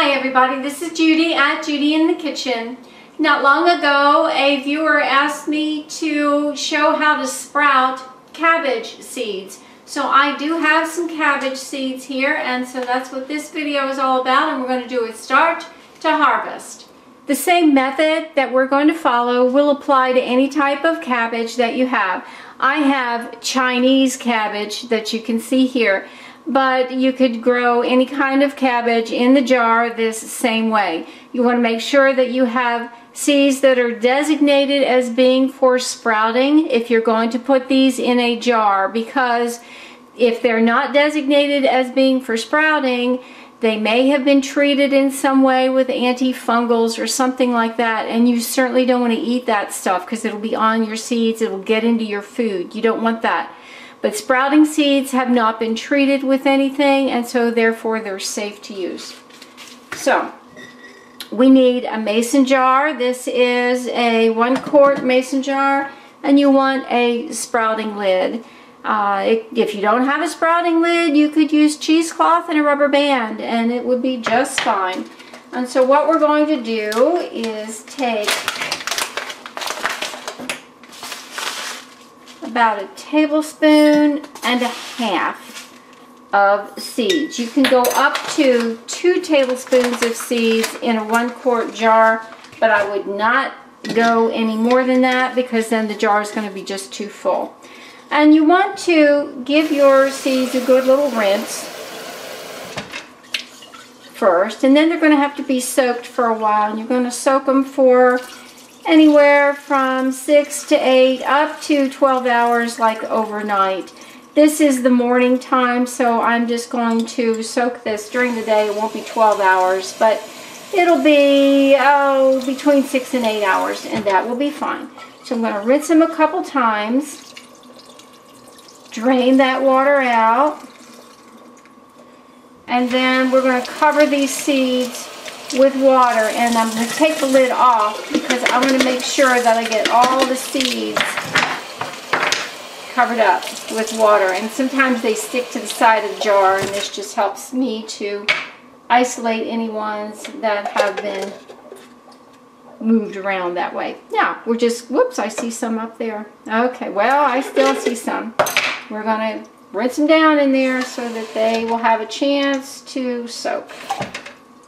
Hi everybody, this is Judy at Judy in the Kitchen. Not long ago, a viewer asked me to show how to sprout cabbage seeds. So I do have some cabbage seeds here, and so that's what this video is all about, and we're going to do it start to harvest. The same method that we're going to follow will apply to any type of cabbage that you have. I have Chinese cabbage that you can see here, but you could grow any kind of cabbage in the jar this same way. You want to make sure that you have seeds that are designated as being for sprouting if you're going to put these in a jar, because if they're not designated as being for sprouting, they may have been treated in some way with antifungals or something like that, and you certainly don't want to eat that stuff because it'll be on your seeds, it'll get into your food. You don't want that. But sprouting seeds have not been treated with anything, and so therefore they're safe to use. So we need a mason jar. This is a 1-quart mason jar, and you want a sprouting lid. If you don't have a sprouting lid, you could use cheesecloth and a rubber band, and it would be just fine. And so what we're going to do is take about a tablespoon and a half of seeds. You can go up to 2 tablespoons of seeds in a 1-quart jar, but I would not go any more than that because then the jar is going to be just too full. And you want to give your seeds a good little rinse first, and then they're going to have to be soaked for a while, and you're going to soak them for anywhere from 6 to 8 up to 12 hours, like overnight. This is the morning time, so I'm just going to soak this during the day. It won't be 12 hours, but it'll be between 6 and 8 hours, and that will be fine. So I'm going to rinse them a couple times. Drain that water out, and then we're going to cover these seeds with water, and I'm going to take the lid off because I want to make sure that I get all the seeds covered up with water, and sometimes they stick to the side of the jar, and this just helps me to isolate any ones that have been moved around that way. Now we're just, whoops, I see some up there. Okay, well, I still see some. We're going to rinse them down in there so that they will have a chance to soak.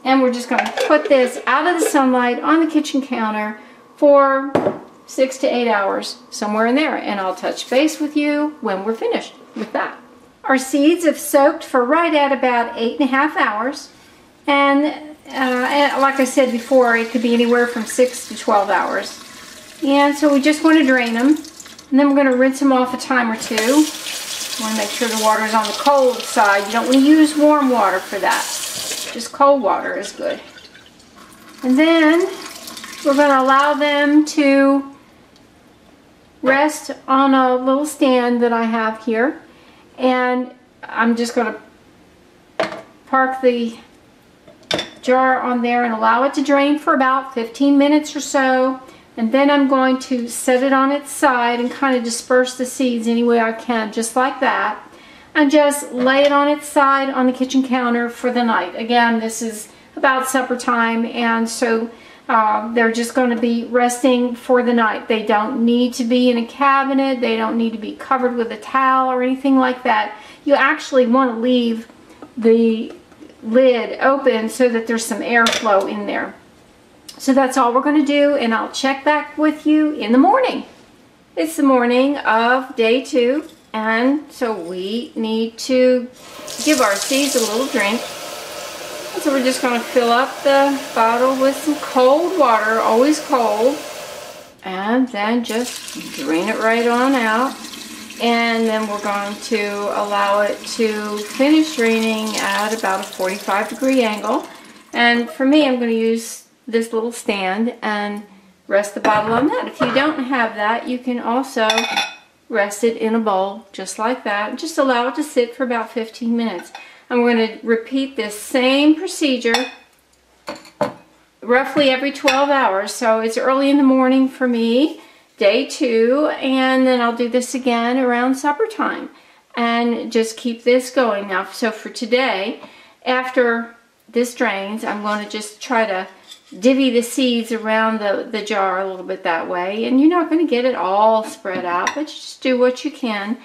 And we're just going to put this out of the sunlight on the kitchen counter for 6 to 8 hours, somewhere in there. And I'll touch base with you when we're finished with that. Our seeds have soaked for right at about 8.5 hours. And like I said before, it could be anywhere from 6 to 12 hours. And so we just want to drain them. And then we're going to rinse them off a time or two. You want to make sure the water is on the cold side. You don't want to use warm water for that. Just cold water is good. And then we're going to allow them to rest on a little stand that I have here. And I'm just going to park the jar on there and allow it to drain for about 15 minutes or so. And then I'm going to set it on its side and kind of disperse the seeds any way I can, just like that. And just lay it on its side on the kitchen counter for the night. Again, this is about supper time, and so they're just going to be resting for the night. They don't need to be in a cabinet. They don't need to be covered with a towel or anything like that. You actually want to leave the lid open so that there's some airflow in there. So that's all we're going to do, and I'll check back with you in the morning. It's the morning of day 2, and so we need to give our seeds a little drink. And so we're just going to fill up the bottle with some cold water, always cold, and then just drain it right on out. And then we're going to allow it to finish draining at about a 45-degree angle. And for me, I'm going to use this little stand and rest the bottle on that. If you don't have that, you can also rest it in a bowl just like that. Just allow it to sit for about 15 minutes. And we're going to repeat this same procedure roughly every 12 hours. So it's early in the morning for me, day 2, and then I'll do this again around supper time. And just keep this going. Now, so for today, after this drains, I'm going to just try to divvy the seeds around the jar a little bit that way. And you're not going to get it all spread out, but just do what you can.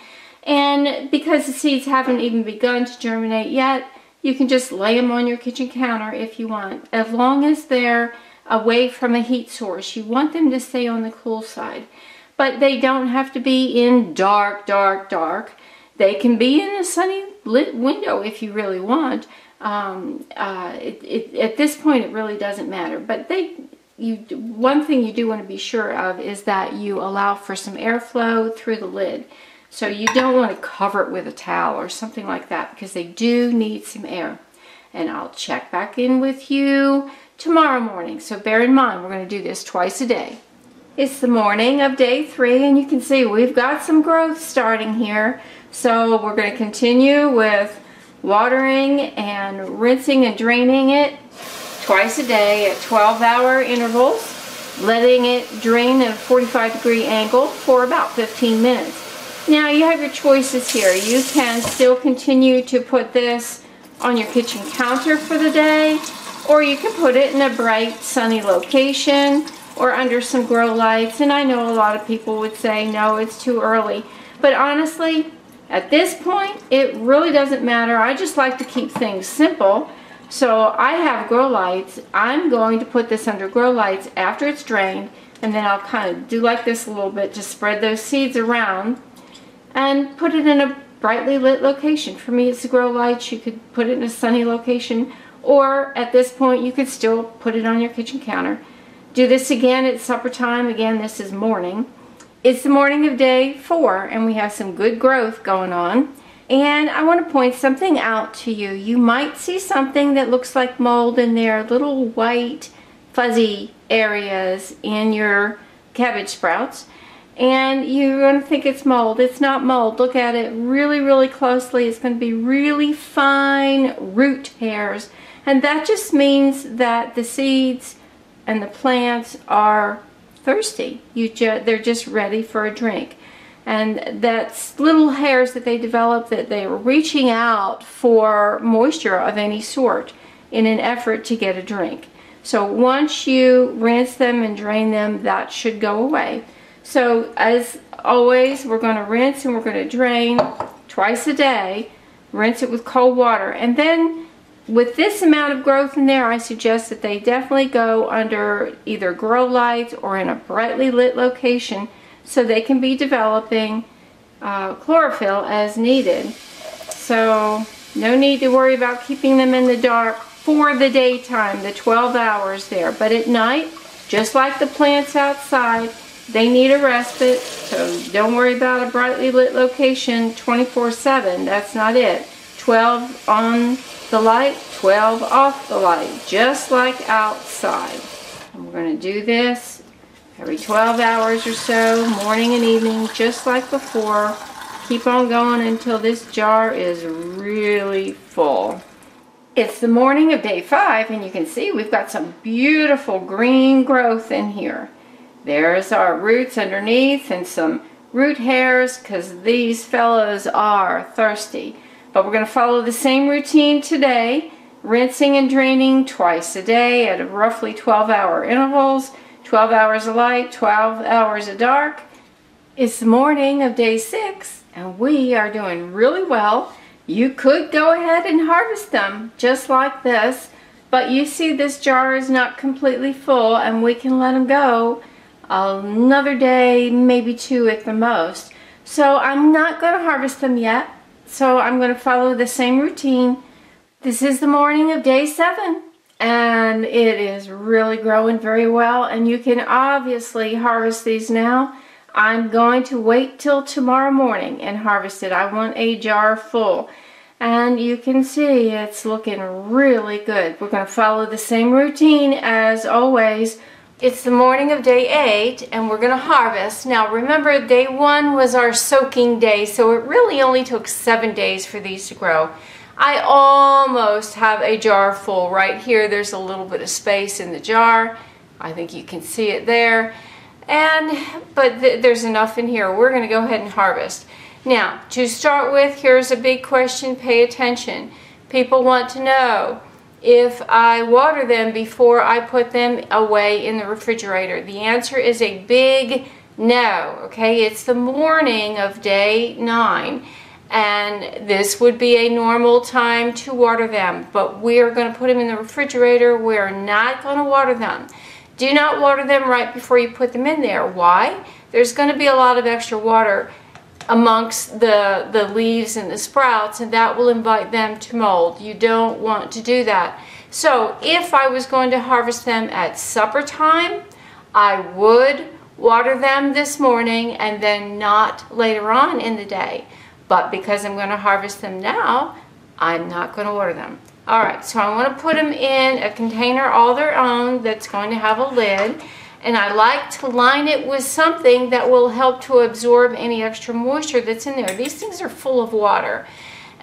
And because the seeds haven't even begun to germinate yet, you can just lay them on your kitchen counter if you want. As long as they're away from a heat source, you want them to stay on the cool side. But they don't have to be in dark, dark, dark. They can be in a sunny lit window if you really want. At this point, it really doesn't matter. But one thing you do want to be sure of is that you allow for some airflow through the lid. So you don't want to cover it with a towel or something like that, because they do need some air. And I'll check back in with you tomorrow morning. So bear in mind, we're going to do this twice a day. It's the morning of day 3, and you can see we've got some growth starting here. So we're going to continue with watering and rinsing and draining it twice a day at 12-hour intervals, letting it drain at a 45-degree angle for about 15 minutes. Now you have your choices here. You can still continue to put this on your kitchen counter for the day, or you can put it in a bright sunny location or under some grow lights. And I know a lot of people would say no, it's too early, but honestly at this point it really doesn't matter. I just like to keep things simple. So I have grow lights. I'm going to put this under grow lights after it's drained, and then I'll kind of do like this a little bit to spread those seeds around and put it in a brightly lit location. For me, it's the grow lights. You could put it in a sunny location, or at this point you could still put it on your kitchen counter. Do this again at supper time. Again, this is morning. It's the morning of day 4, and we have some good growth going on. And I want to point something out to you. You might see something that looks like mold in there, little white fuzzy areas in your cabbage sprouts. And you're going to think it's mold. It's not mold. Look at it really, really closely. It's going to be really fine root hairs. And that just means that the seeds and the plants are thirsty. They're just ready for a drink. And that's little hairs that they develop, that they are reaching out for moisture of any sort in an effort to get a drink. So once you rinse them and drain them, that should go away. So as always, we're going to rinse and we're going to drain twice a day. Rinse it with cold water. And then with this amount of growth in there, I suggest that they definitely go under either grow lights or in a brightly lit location, so they can be developing chlorophyll as needed. So no need to worry about keeping them in the dark for the daytime, the 12 hours there. But at night, just like the plants outside, they need a respite. So don't worry about a brightly lit location 24/7. That's not it. 12 on the light, 12 off the light, just like outside. And we're going to do this every 12 hours or so, morning and evening, just like before. Keep on going until this jar is really full. It's the morning of day 5, and you can see we've got some beautiful green growth in here. There's our roots underneath and some root hairs, because these fellows are thirsty. But we're going to follow the same routine today, rinsing and draining twice a day at roughly 12-hour intervals. 12 hours of light, 12 hours of dark. It's the morning of day 6, and we are doing really well. You could go ahead and harvest them just like this, but you see this jar is not completely full, and we can let them go another day, maybe 2 at the most. So I'm not going to harvest them yet, so I'm going to follow the same routine. This is the morning of day 7. And it is really growing very well, and you can obviously harvest these now. I'm going to wait till tomorrow morning and harvest it. I want a jar full, and you can see it's looking really good. We're going to follow the same routine as always. It's the morning of day 8, and we're going to harvest. Now remember, day 1 was our soaking day, so it really only took 7 days for these to grow. I almost have a jar full right here. There's a little bit of space in the jar. I think you can see it there. But there's enough in here. We're going to go ahead and harvest. Now, to start with, here's a big question. Pay attention. People want to know, if I water them before I put them away in the refrigerator? The answer is a big no, okay? It's the morning of day 9, and this would be a normal time to water them, but we're going to put them in the refrigerator. We're not going to water them. Do not water them right before you put them in there. Why? There's going to be a lot of extra water amongst the leaves and the sprouts, and that will invite them to mold. You don't want to do that. So if I was going to harvest them at supper time, I would water them this morning and then not later on in the day. But because I'm going to harvest them now, I'm not going to water them. Alright, so I want to put them in a container all their own that's going to have a lid. And I like to line it with something that will help to absorb any extra moisture that's in there. These things are full of water.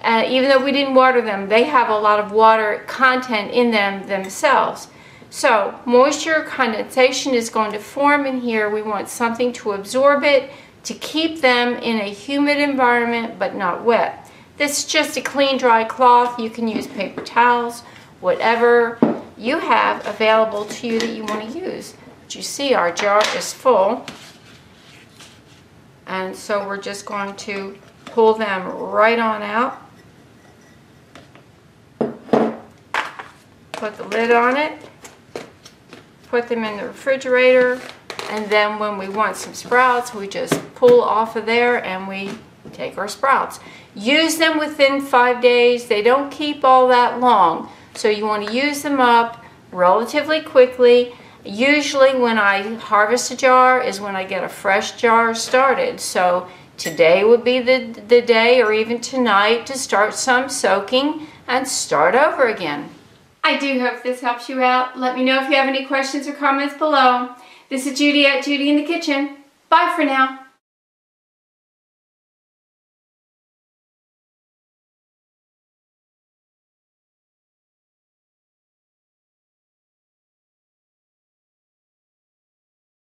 Even though we didn't water them, they have a lot of water content in them themselves. So moisture condensation is going to form in here. We want something to absorb it, to keep them in a humid environment but not wet. This is just a clean, dry cloth. You can use paper towels, whatever you have available to you that you want to use. But you see our jar is full, and so we're just going to pull them right on out. Put the lid on it, put them in the refrigerator, and then when we want some sprouts, we just pull off of there and we take our sprouts. Use them within 5 days. They don't keep all that long, so you want to use them up relatively quickly. Usually when I harvest a jar is when I get a fresh jar started. So today would be the day, or even tonight, to start some soaking and start over again. I do hope this helps you out. Let me know if you have any questions or comments below. This is Judy at Judy in the Kitchen. Bye for now.